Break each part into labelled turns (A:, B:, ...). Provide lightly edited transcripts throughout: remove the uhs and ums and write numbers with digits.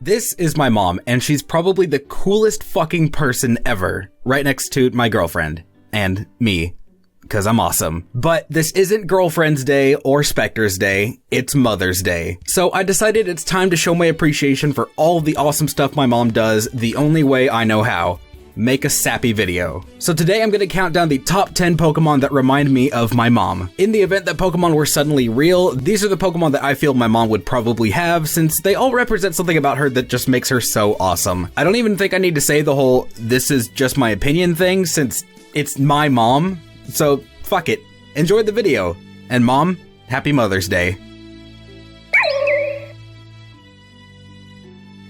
A: This is my mom, and she's probably the coolest fucking person ever, right next to my girlfriend, and me, because I'm awesome. But this isn't Girlfriend's Day or Speqtor's Day, it's Mother's Day. So I decided it's time to show my appreciation for all of the awesome stuff my mom does the only way I know how. Make a sappy video. So today I'm going to count down the top 10 Pokemon that remind me of my mom. In the event that Pokemon were suddenly real, these are the Pokemon that I feel my mom would probably have, since they all represent something about her that just makes her so awesome. I don't even think I need to say the whole "this is just my opinion" thing, since it's my mom. So fuck it. Enjoy the video. And Mom, happy Mother's Day.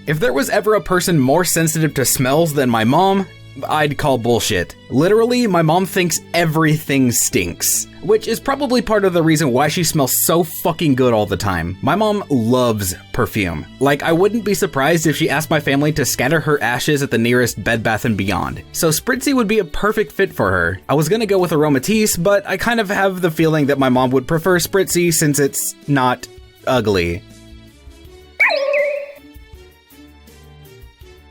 A: If there was ever a person more sensitive to smells than my mom, I'd call bullshit. Literally, my mom thinks everything stinks, which is probably part of the reason why she smells so fucking good all the time. My mom loves perfume. Like, I wouldn't be surprised if she asked my family to scatter her ashes at the nearest Bed Bath & Beyond. So Spritzy would be a perfect fit for her. I was gonna go with Aromatisse, but I kind of have the feeling that my mom would prefer Spritzy since it's not ugly.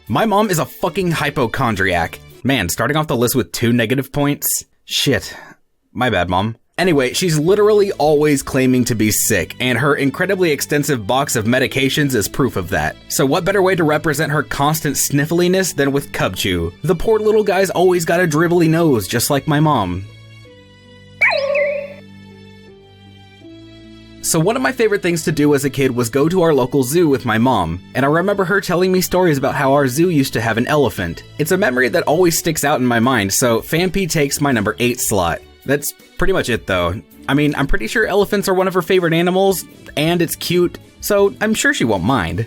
A: My mom is a fucking hypochondriac. Man, starting off the list with 2 negative points? Shit. My bad, Mom. Anyway, she's literally always claiming to be sick, and her incredibly extensive box of medications is proof of that. So what better way to represent her constant sniffliness than with CubChew? The poor little guy's always got a dribbly nose, just like my mom. So one of my favorite things to do as a kid was go to our local zoo with my mom, and I remember her telling me stories about how our zoo used to have an elephant. It's a memory that always sticks out in my mind, so Phanpy takes my number 8 slot. That's pretty much it though. I mean, I'm pretty sure elephants are one of her favorite animals, and it's cute, so I'm sure she won't mind.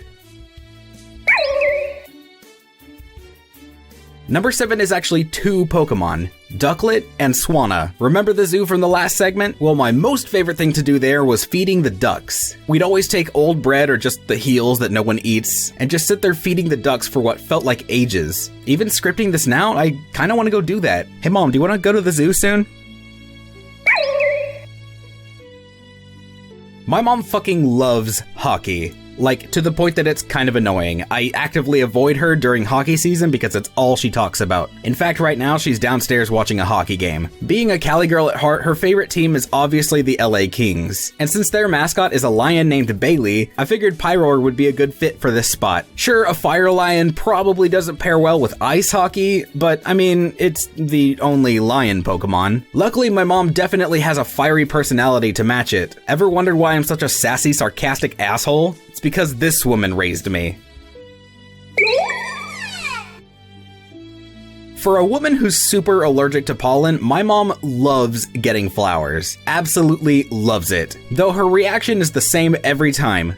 A: Number 7 is actually 2 Pokemon, Ducklet and Swanna. Remember the zoo from the last segment? Well, my most favorite thing to do there was feeding the ducks. We'd always take old bread or just the heels that no one eats, and just sit there feeding the ducks for what felt like ages. Even scripting this now, I kinda wanna go do that. Hey Mom, do you wanna go to the zoo soon? My mom fucking loves hockey. Like, to the point that it's kind of annoying. I actively avoid her during hockey season because it's all she talks about. In fact, right now, she's downstairs watching a hockey game. Being a Cali girl at heart, her favorite team is obviously the LA Kings. And since their mascot is a lion named Bailey, I figured Pyroar would be a good fit for this spot. Sure, a fire lion probably doesn't pair well with ice hockey, but I mean, it's the only lion Pokemon. Luckily, my mom definitely has a fiery personality to match it. Ever wondered why I'm such a sassy, sarcastic asshole? It's because this woman raised me. For a woman who's super allergic to pollen, my mom loves getting flowers. Absolutely loves it. Though her reaction is the same every time.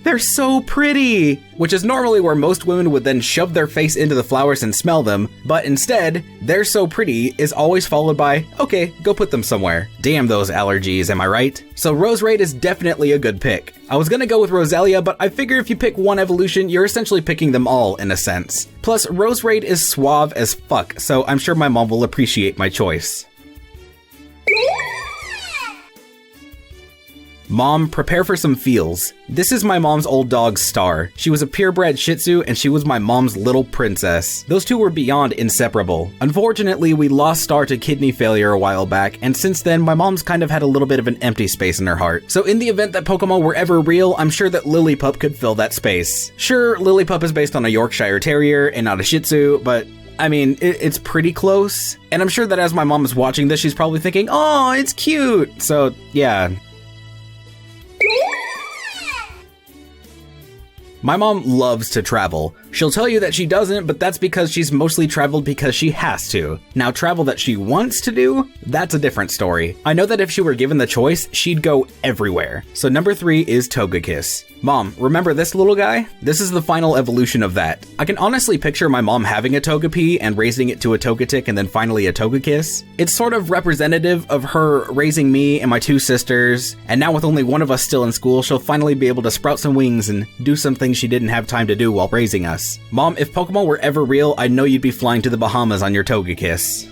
A: They're so pretty! Which is normally where most women would then shove their face into the flowers and smell them, but instead, "they're so pretty" is always followed by, "okay, go put them somewhere." Damn those allergies, am I right? So Roserade is definitely a good pick. I was gonna go with Roselia, but I figure if you pick one evolution, you're essentially picking them all in a sense. Plus, Roserade is suave as fuck, so I'm sure my mom will appreciate my choice. Mom, prepare for some feels. This is my mom's old dog, Star. She was a purebred Shih Tzu, and she was my mom's little princess. Those two were beyond inseparable. Unfortunately, we lost Star to kidney failure a while back, and since then, my mom's kind of had a little bit of an empty space in her heart. So in the event that Pokemon were ever real, I'm sure that Lillipup could fill that space. Sure, Lillipup is based on a Yorkshire Terrier and not a Shih Tzu, but I mean, it's pretty close. And I'm sure that as my mom is watching this, she's probably thinking, "Oh, it's cute." So, yeah. My mom loves to travel. She'll tell you that she doesn't, but that's because she's mostly traveled because she has to. Now, travel that she wants to do, that's a different story. I know that if she were given the choice, she'd go everywhere. So number 3 is Togekiss. Mom, remember this little guy? This is the final evolution of that. I can honestly picture my mom having a Togepi and raising it to a Togetic and then finally a Togekiss. It's sort of representative of her raising me and my 2 sisters, and now with only one of us still in school, she'll finally be able to sprout some wings and do some things she didn't have time to do while raising us. Mom, if Pokemon were ever real, I know you'd be flying to the Bahamas on your Togekiss.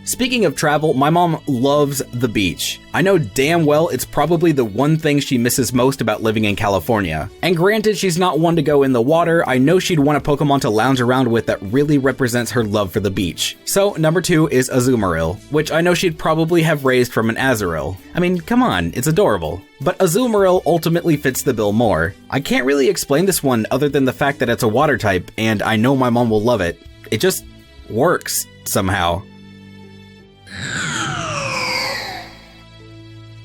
A: Speaking of travel, my mom loves the beach. I know damn well it's probably the one thing she misses most about living in California. And granted, she's not one to go in the water, I know she'd want a Pokemon to lounge around with that really represents her love for the beach. So number 2 is Azumarill, which I know she'd probably have raised from an Azumarill. I mean, come on, it's adorable. But Azumarill ultimately fits the bill more. I can't really explain this one other than the fact that it's a water type, and I know my mom will love it. It just works somehow.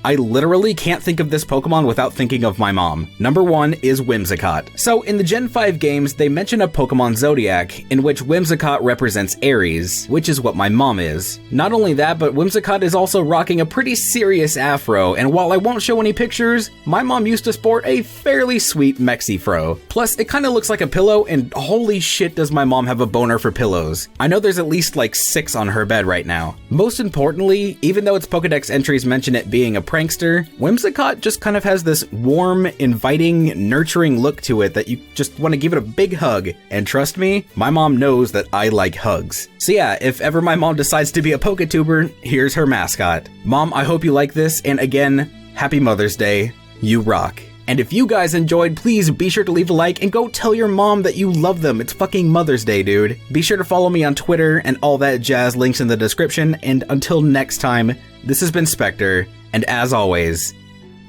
A: I literally can't think of this Pokemon without thinking of my mom. Number 1 is Whissicott. So in the Gen 5 games, they mention a Pokemon Zodiac, in which Whissicott represents Aries, which is what my mom is. Not only that, but Whissicott is also rocking a pretty serious afro, and while I won't show any pictures, my mom used to sport a fairly sweet Mexi fro. Plus, it kinda looks like a pillow, and holy shit does my mom have a boner for pillows. I know there's at least like 6 on her bed right now. Most importantly, even though its Pokedex entries mention it being a prankster, Whissicott just kind of has this warm, inviting, nurturing look to it that you just want to give it a big hug. And trust me, my mom knows that I like hugs. So yeah, if ever my mom decides to be a Poketuber, here's her mascot. Mom, I hope you like this, and again, happy Mother's Day. You rock. And if you guys enjoyed, please be sure to leave a like and go tell your mom that you love them. It's fucking Mother's Day, dude. Be sure to follow me on Twitter and all that jazz, links in the description. And until next time, this has been Speqtor, and as always,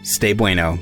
A: stay bueno.